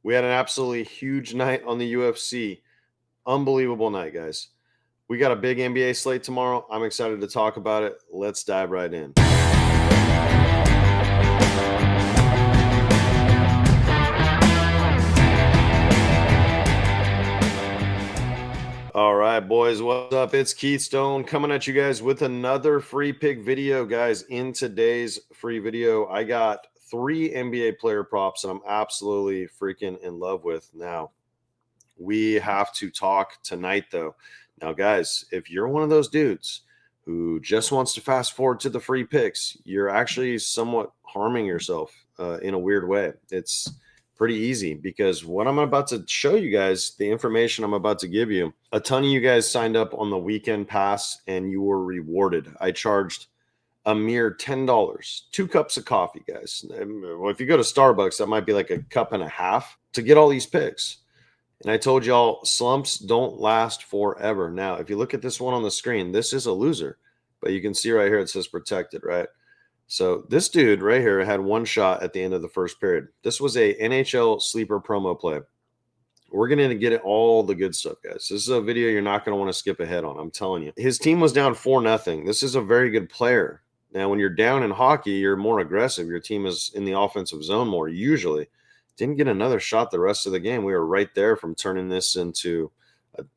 We had an absolutely huge night on the UFC. Unbelievable night, guys. We got a big NBA slate tomorrow. I'm excited to talk about it. Let's dive right in. All right, boys, what's up? It's Keith Stone coming at you guys with another free pick video. Guys, in today's free video, I got 3 NBA player props that I'm absolutely freaking in love with. Now, we have to talk tonight, though. Now, guys, if you're one of those dudes who just wants to fast forward to the free picks, you're actually somewhat harming yourself in a weird way. It's pretty easy because what I'm about to show you guys, the information I'm about to give you, a ton of you guys signed up on the weekend pass and you were rewarded. I charged a mere $10, 2 cups of coffee, guys. Well, if you go to Starbucks, that might be like a cup and a half to get all these picks. And I told y'all, slumps don't last forever. Now, if you look at this one on the screen, this is a loser. But you can see right here, it says protected, right? So this dude right here had one shot at the end of the first period. This was a NHL sleeper promo play. We're going to get all the good stuff, guys. This is a video you're not going to want to skip ahead on. I'm telling you. His team was down 4-0. This is a very good player. Now, when you're down in hockey, you're more aggressive. Your team is in the offensive zone more, usually. Didn't get another shot the rest of the game. We were right there from turning this into,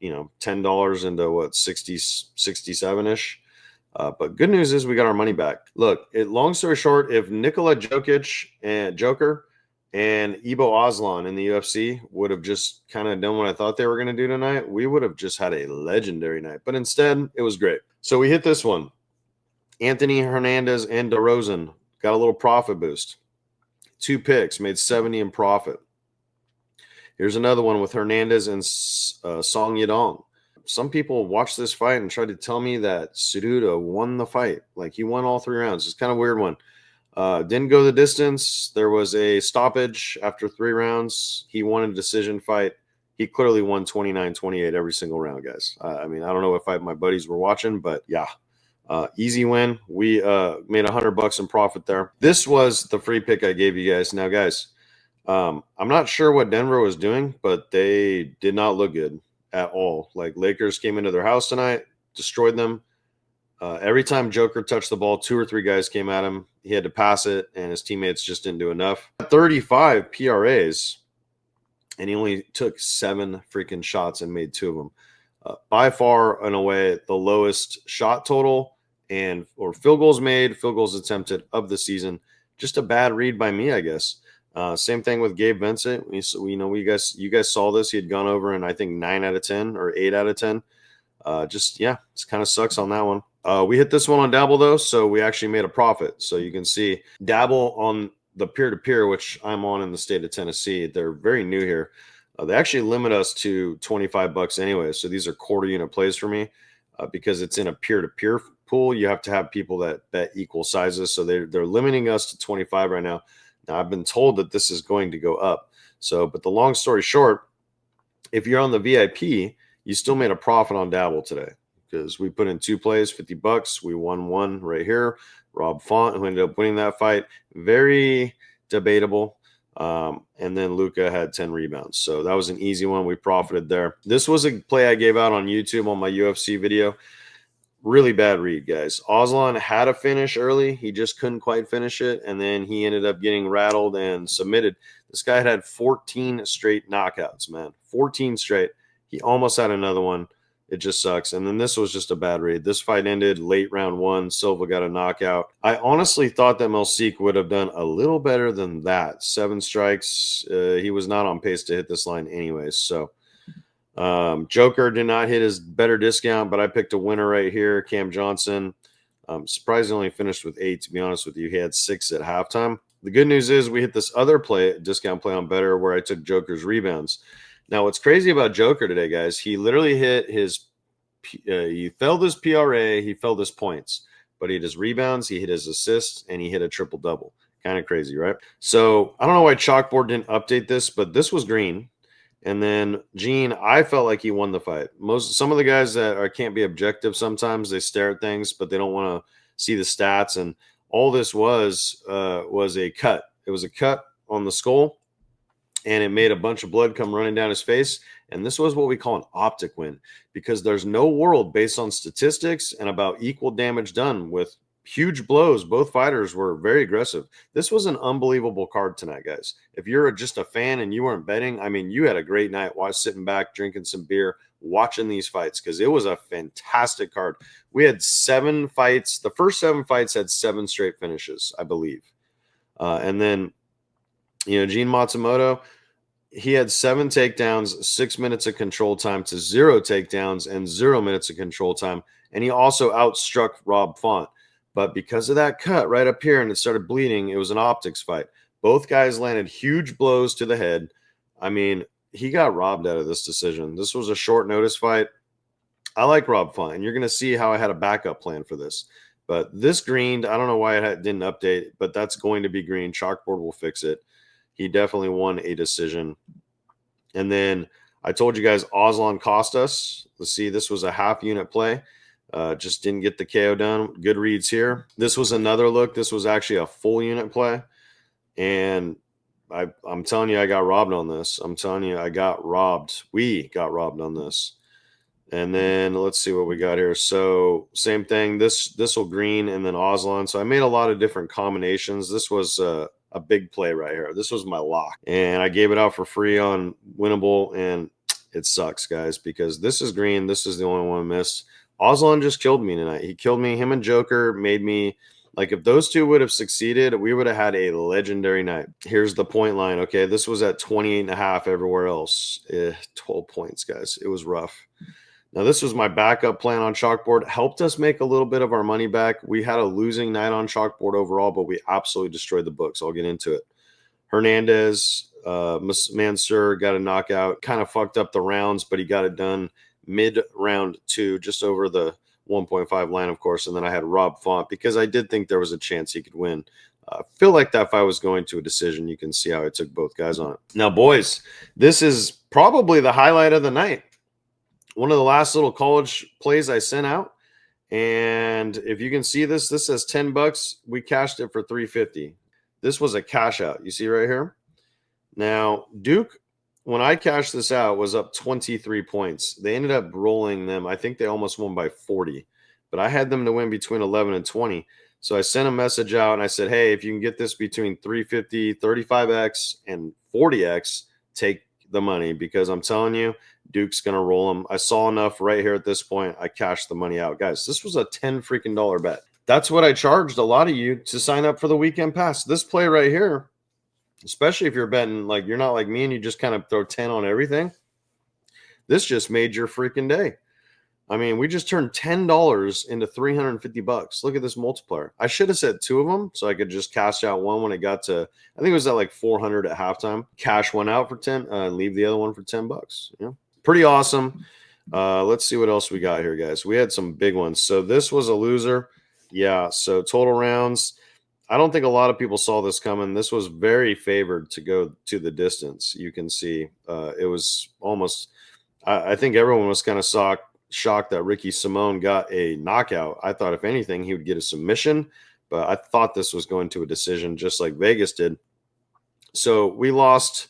$10 into what, 60, 67-ish. But good news is we got our money back. Look, long story short, if Nikola Jokic and Joker and Ibo Aslan in the UFC would have just kind of done what I thought they were going to do tonight, we would have just had a legendary night. But instead, it was great. So we hit this one. Anthony Hernandez and DeRozan got a little profit boost. 2 picks, made 70 in profit. Here's another one with Hernandez and Song Yadong. Some people watched this fight and tried to tell me that Suduta won the fight. Like, he won all 3 rounds. It's kind of a weird one. Didn't go the distance. There was a stoppage after 3 rounds. He won a decision fight. He clearly won 29-28 every single round, guys. I don't know if my buddies were watching, but yeah. Easy win. We made $100 in profit there. This was the free pick I gave you guys. Now, guys, I'm not sure what Denver was doing, but they did not look good at all. Like, Lakers came into their house tonight, destroyed them. Every time Joker touched the ball, 2 or 3 guys came at him. He had to pass it, and his teammates just didn't do enough. 35 PRAs, and he only took 7 freaking shots and made 2 of them. By far, in a way, the lowest shot total or field goals made, field goals attempted of the season. Just a bad read by me, I guess. Same thing with Gabe Vincent. You guys saw this. He had gone over in, I think, 9 out of 10 or 8 out of 10. It kind of sucks on that one. We hit this one on Dabble, though, so we actually made a profit. So you can see Dabble on the peer-to-peer, which I'm on in the state of Tennessee. They're very new here. They actually limit us to $25 anyway. So these are quarter unit plays for me because it's in a peer-to-peer pool. You have to have people that bet equal sizes. So they're limiting us to 25 right now. Now, I've been told that this is going to go up. So, but the long story short, if you're on the VIP, you still made a profit on Dabble today because we put in 2 plays, $50. We won 1 right here. Rob Font, who ended up winning that fight. Very debatable. And then Luka had 10 rebounds. So that was an easy one. We profited there. This was a play I gave out on YouTube on my UFC video. Really bad read, guys. Aslan had a finish early. He just couldn't quite finish it. And then he ended up getting rattled and submitted. This guy had 14 straight knockouts, man. 14 straight. He almost had another one. It just sucks. And then this was just a bad read. This fight ended late round 1. Silva got a knockout. I honestly thought that Melseek would have done a little better than that. 7 strikes. He was not on pace to hit this line anyways. So Joker did not hit his better discount, but I picked a winner right here, Cam Johnson. Surprisingly finished with 8, to be honest with you. He had 6 at halftime. The good news is we hit this other discount play on better where I took Joker's rebounds. Now, what's crazy about Joker today, guys, he literally hit he felled his PRA, he felled his points, but he hit his rebounds, he hit his assists, and he hit a triple-double. Kind of crazy, right? So I don't know why Chalkboard didn't update this, but this was green. And then Gene, I felt like he won the fight. Some of the guys that can't be objective sometimes, they stare at things, but they don't want to see the stats. And all this was a cut. It was a cut on the skull. and it made a bunch of blood come running down his face. And this was what we call an optic win, because there's no world based on statistics and about equal damage done with huge blows. Both fighters were very aggressive. This was an unbelievable card tonight, guys. If you're just a fan and you weren't betting, I mean, you had a great night sitting back, drinking some beer, watching these fights, because it was a fantastic card. We had 7 fights. The first 7 fights had 7 straight finishes, I believe. And then, Gene Matsumoto, he had 7 takedowns, 6 minutes of control time to 0 takedowns and 0 minutes of control time. And he also outstruck Rob Font. But because of that cut right up here and it started bleeding, it was an optics fight. Both guys landed huge blows to the head. I mean, he got robbed out of this decision. This was a short notice fight. I like Rob Font, and you're going to see how I had a backup plan for this. But this greened, I don't know why it didn't update, but that's going to be green. Chalkboard will fix it. He definitely won a decision. And then I told you guys Aslan cost us. Let's see, this was a half unit play. Just didn't get the KO done. Good reads here. This was another look. This was actually a full unit play. And I'm telling you, I got robbed on this. I'm telling you, I got robbed. We got robbed on this. And then let's see what we got here. So same thing. This will green and then Aslan. So I made a lot of different combinations. This was a big play right here. This was my lock. And I gave it out for free on Winnable. And it sucks, guys, because this is green. This is the only one I missed. Aslan just killed me tonight. He killed me. Him and Joker made me, like, if those two would have succeeded, we would have had a legendary night. Here's the point line. Okay, this was at 28.5 everywhere else. 12 points, guys. It was rough. Now, this was my backup plan on Chalkboard. Helped us make a little bit of our money back. We had a losing night on Chalkboard overall, but we absolutely destroyed the books. I'll get into it. Hernandez, Mansour got a knockout. Kind of fucked up the rounds, but he got it done mid-round 2, just over the 1.5 line, of course. And then I had Rob Font because I did think there was a chance he could win. Feel like that fight was going to a decision. You can see how I took both guys on it. Now, boys, this is probably the highlight of the night. One of the last little college plays I sent out. And if you can see this, this says $10. We cashed it for $3.50. This was a cash out. You see right here? Now, Duke, when I cashed this out, was up 23 points. They ended up rolling them. I think they almost won by 40. But I had them to win between 11 and 20. So I sent a message out and I said, hey, if you can get this between 350, 35x, and 40x, take the money, because I'm telling you, Duke's going to roll them. I saw enough right here at this point. I cashed the money out. Guys, this was a $10 freaking bet. That's what I charged a lot of you to sign up for the weekend pass. This play right here, especially if you're betting, like, you're not like me and you just kind of throw 10 on everything. This just made your freaking day. I mean, we just turned $10 into $350. Look at this multiplier. I should have said 2 of them so I could just cash out one when it got to, I think it was at like 400 at halftime. Cash one out for 10, leave the other one for $10. You know, pretty awesome. Let's see what else we got here, guys. We had some big ones. So this was a loser. Yeah. So total rounds. I don't think a lot of people saw this coming. This was very favored to go to the distance. You can see it was almost, I think everyone was kind of shocked that Ricky Simone got a knockout. I thought if anything, he would get a submission, but I thought this was going to a decision just like Vegas did. So we lost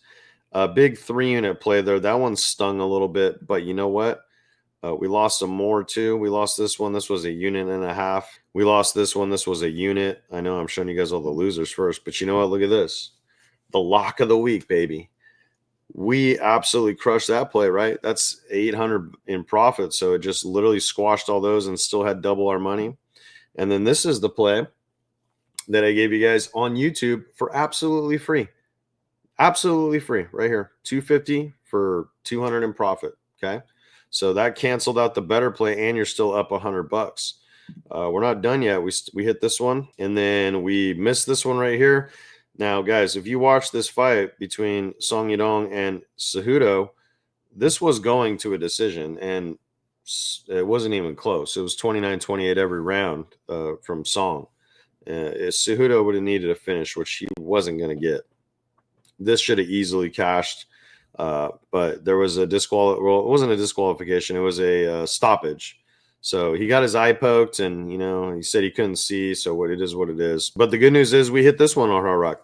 a big 3-unit play there. That one stung a little bit, but you know what? We lost some more too. We lost this one. This was a unit and a half. We lost this one. This was a unit. I know I'm showing you guys all the losers first, but you know what? Look at this. The lock of the week, baby. We absolutely crushed that play, right? That's 800 in profit. So it just literally squashed all those and still had double our money. And then this is the play that I gave you guys on YouTube for absolutely free. Absolutely free right here. $250 for 200 in profit. Okay. So that canceled out the better play, and you're still up $100. We're not done yet. We hit this one, and then we missed this one right here. Now, guys, if you watch this fight between Song Yadong and Cejudo, this was going to a decision, and it wasn't even close. It was 29-28 every round from Song. Cejudo would have needed a finish, which he wasn't going to get. This should have easily cashed. But there was a well, it wasn't a disqualification. It was a stoppage. So he got his eye poked, and, you know, he said he couldn't see. So what it is, what it is. But the good news is we hit this one on Hard Rock.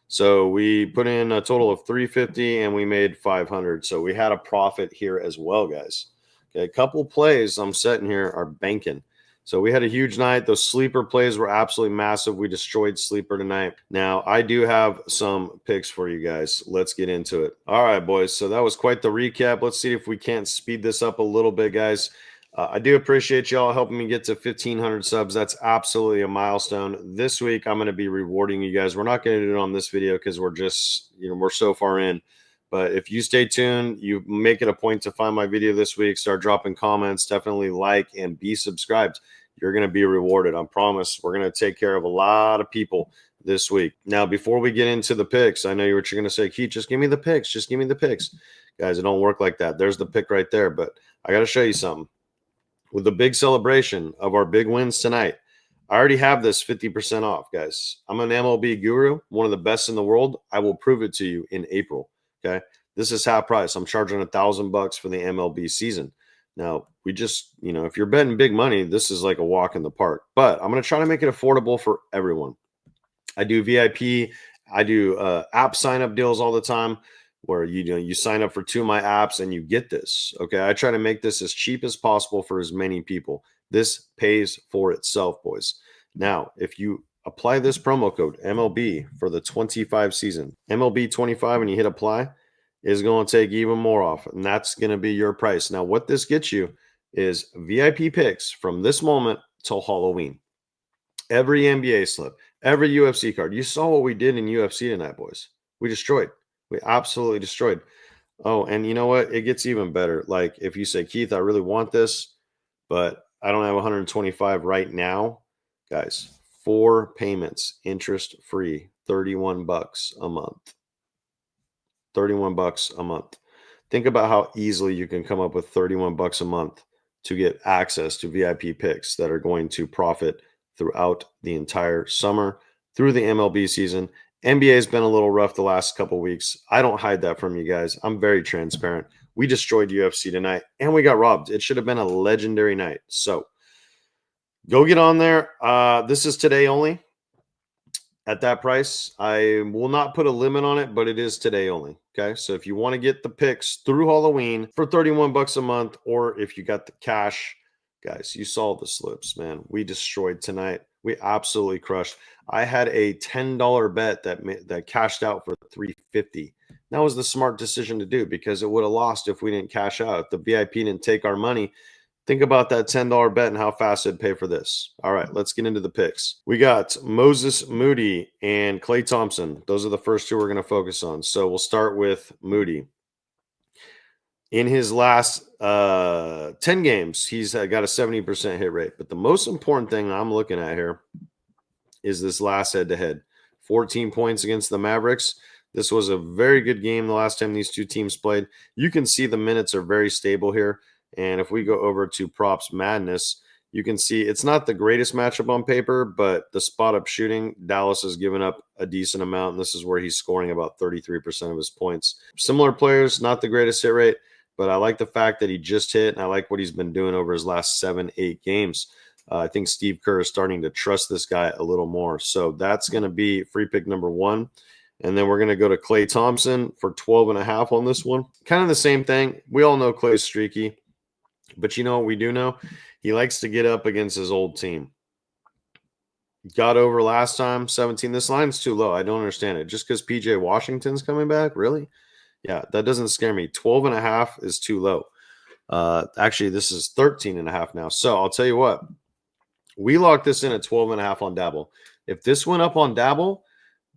So we put in a total of 350 and we made 500. So we had a profit here as well, guys. Okay, a couple plays I'm setting here are banking. So we had a huge night. Those sleeper plays were absolutely massive. We destroyed sleeper tonight. Now, I do have some picks for you guys. Let's get into it. All right, boys. So that was quite the recap. Let's see if we can't speed this up a little bit, guys. I do appreciate y'all helping me get to 1,500 subs. That's absolutely a milestone. This week, I'm going to be rewarding you guys. We're not going to do it on this video because we're just, we're so far in. But if you stay tuned, you make it a point to find my video this week, start dropping comments, definitely like and be subscribed. You're going to be rewarded. I promise. We're going to take care of a lot of people this week. Now, before we get into the picks, I know you're going to say, Keith, just give me the picks. Just give me the picks. Guys, it don't work like that. There's the pick right there. But I got to show you something. With the big celebration of our big wins tonight, I already have this 50% off, guys. I'm an MLB guru, one of the best in the world. I will prove it to you in April. Okay. This is half price. I'm charging $1,000 for the MLB season. Now, we just, if you're betting big money, this is like a walk in the park. But I'm going to try to make it affordable for everyone. I do VIP. I do app sign up deals all the time, where you sign up for 2 of my apps and you get this. Okay, I try to make this as cheap as possible for as many people. This pays for itself, boys. Now, if you apply this promo code MLB for the 25 season, MLB 25, and you hit apply, is going to take even more off, and that's going to be your price. Now, what this gets you is VIP picks from this moment till Halloween. Every NBA slip, every UFC card. You saw what we did in UFC tonight, boys. We destroyed. We absolutely destroyed. Oh, and you know what? It gets even better. Like if you say, Keith, I really want this, but I don't have 125 right now. Guys, 4 payments, interest free, $31 a month. $31 a month. Think about how easily you can come up with $31 a month to get access to VIP picks that are going to profit throughout the entire summer, through the MLB season. NBA has been a little rough the last couple weeks. I don't hide that from you guys. I'm very transparent. We destroyed UFC tonight and we got robbed. It should have been a legendary night. So go get on there. This is today only. At that price, I will not put a limit on it, but it is today only. Okay. So if you want to get the picks through Halloween for $31 a month, or if you got the cash, guys, you saw the slips, man. We destroyed tonight. We absolutely crushed. I had a $10 bet that cashed out for $350. That was the smart decision to do because it would have lost if we didn't cash out. If the VIP didn't take our money, think about that $10 bet and how fast it'd pay for this. All right, let's get into the picks. We got Moses Moody and Klay Thompson. Those are the first 2 we're going to focus on. So we'll start with Moody. In his last 10 games, he's got a 70% hit rate. But the most important thing I'm looking at here is this last head-to-head. 14 points against the Mavericks. This was a very good game the last time these 2 teams played. You can see the minutes are very stable here. And if we go over to Props Madness, you can see it's not the greatest matchup on paper, but the spot-up shooting, Dallas has given up a decent amount, and this is where he's scoring about 33% of his points. Similar players, not the greatest hit rate, but I like the fact that he just hit, and I like what he's been doing over his last 7-8 games. I think Steve Kerr is starting to trust this guy a little more. So that's going to be free pick number 1. And then we're going to go to Klay Thompson for 12.5 on this one. Kind of the same thing. We all know Klay's streaky. But you know what we do know? He likes to get up against his old team. Got over last time, 17. This line's too low. I don't understand it. Just because PJ Washington's coming back? Really? Yeah, that doesn't scare me. 12.5 is too low. Actually, this is 13.5 now. So I'll tell you what. We locked this in at 12.5 on Dabble. If this went up on Dabble,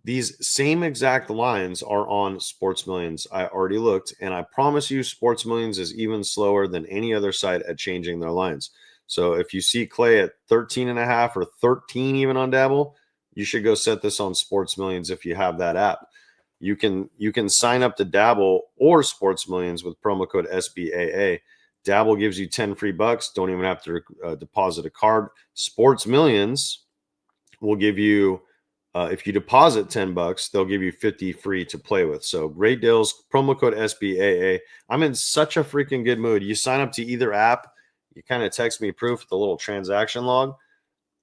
these same exact lines are on Sports Millions. I already looked, and I promise you Sports Millions is even slower than any other site at changing their lines. So if you see Klay at 13.5 or 13 even on Dabble, you should go set this on Sports Millions if you have that app. You can sign up to Dabble or Sports Millions with promo code SBAA. Dabble gives you 10 free bucks. Don't even have to deposit a card. Sports Millions will give you, if you deposit $10, they'll give you 50 free to play with. So great deals. Promo code SBAA. I'm in such a freaking good mood. You sign up to either app. You kind of text me proof, the little transaction log.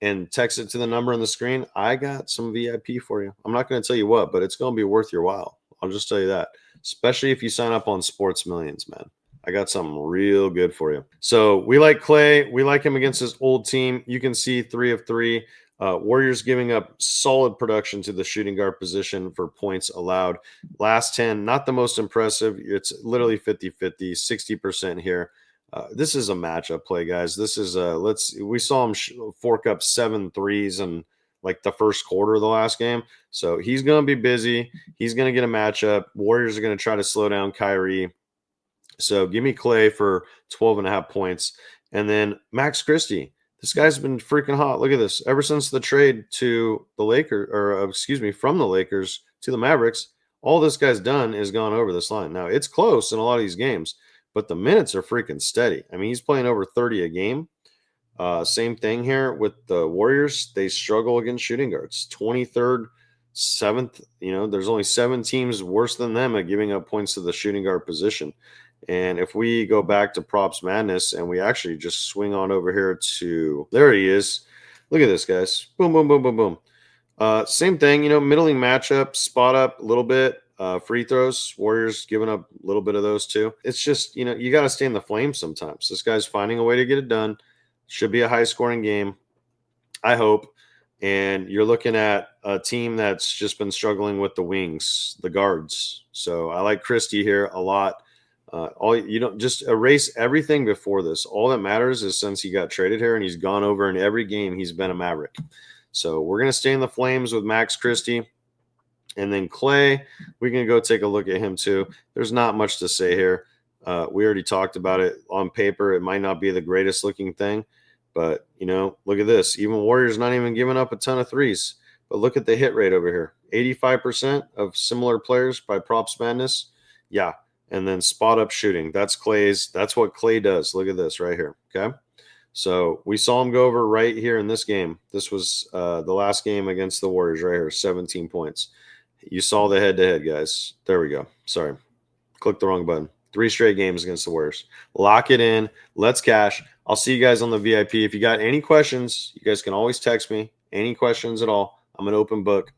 and text it to the number on the screen, I got some VIP for you. I'm not going to tell you what, but it's going to be worth your while. I'll just tell you that, especially if you sign up on Sports Millions, man. I got something real good for you. So we like Clay. We like him against his old team. You can see 3 of 3. Warriors giving up solid production to the shooting guard position for points allowed. Last 10, not the most impressive. It's literally 50-50, 60% here. This is a matchup play, guys. This is we saw him fork up 7 threes in like the first quarter of the last game. So he's going to be busy. He's going to get a matchup. Warriors are going to try to slow down Kyrie. So give me Clay for 12.5 points. And then Max Christie. This guy's been freaking hot. Look at this. Ever since the trade to the Lakers, or excuse me, from the Lakers to the Mavericks, all this guy's done is gone over this line. Now, it's close in a lot of these games, but the minutes are freaking steady. I mean, he's playing over 30 a game. Same thing here with the Warriors. They struggle against shooting guards. 23rd, 7th. You know, there's only 7 teams worse than them at giving up points to the shooting guard position. And if we go back to Props Madness and we actually just swing on over here to, there he is. Look at this, guys. Boom, boom, boom, boom, boom. Same thing, you know, middling matchup, spot up a little bit. Free throws, Warriors giving up a little bit of those too. It's just, you know, you got to stay in the flames sometimes. This guy's finding a way to get it done. Should be a high scoring game, I hope. And you're looking at a team that's just been struggling with the wings, the guards. So I like Christie here a lot. All you don't just erase everything before this. All that matters is since he got traded here and he's gone over in every game, he's been a Maverick. So we're going to stay in the flames with Max Christie. And then Clay, we can go take a look at him too. There's not much to say here. We already talked about it on paper. It might not be the greatest looking thing, but, you know, look at this. Even Warriors not even giving up a ton of threes. But look at the hit rate over here. 85% of similar players by Props Madness. Yeah. And then spot up shooting. That's Clay's. That's what Clay does. Look at this right here. Okay. So we saw him go over right here in this game. This was the last game against the Warriors right here. 17 points. You saw the head-to-head, guys. There we go. Sorry. Clicked the wrong button. 3 straight games against the Warriors. Lock it in. Let's cash. I'll see you guys on the VIP. If you got any questions, you guys can always text me. Any questions at all. I'm an open book.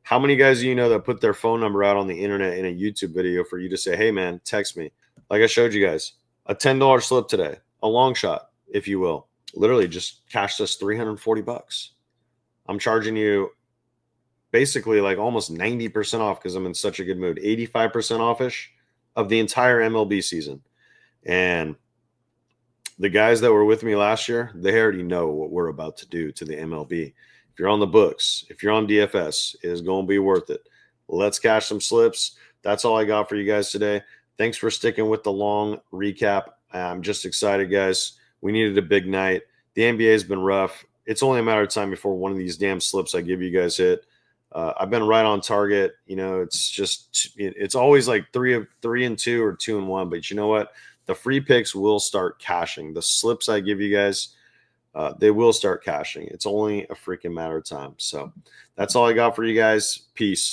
How many guys do you know that put their phone number out on the internet in a YouTube video for you to say, hey, man, text me? Like I showed you guys, a $10 slip today, a long shot, if you will. Literally just cashed us $340. I'm charging you basically like almost 90% off because I'm in such a good mood. 85% offish of the entire MLB season. And the guys that were with me last year, they already know what we're about to do to the MLB. If you're on the books, if you're on DFS, it is going to be worth it. Let's cash some slips. That's all I got for you guys today. Thanks for sticking with the long recap. I'm just excited, guys. We needed a big night. The NBA has been rough. It's only a matter of time before one of these damn slips I give you guys hit. I've been right on target. You know, it's always like 3 and 2 or 2 and 1. But you know what? The free picks will start cashing. The slips I give you guys, they will start cashing. It's only a freaking matter of time. So that's all I got for you guys. Peace.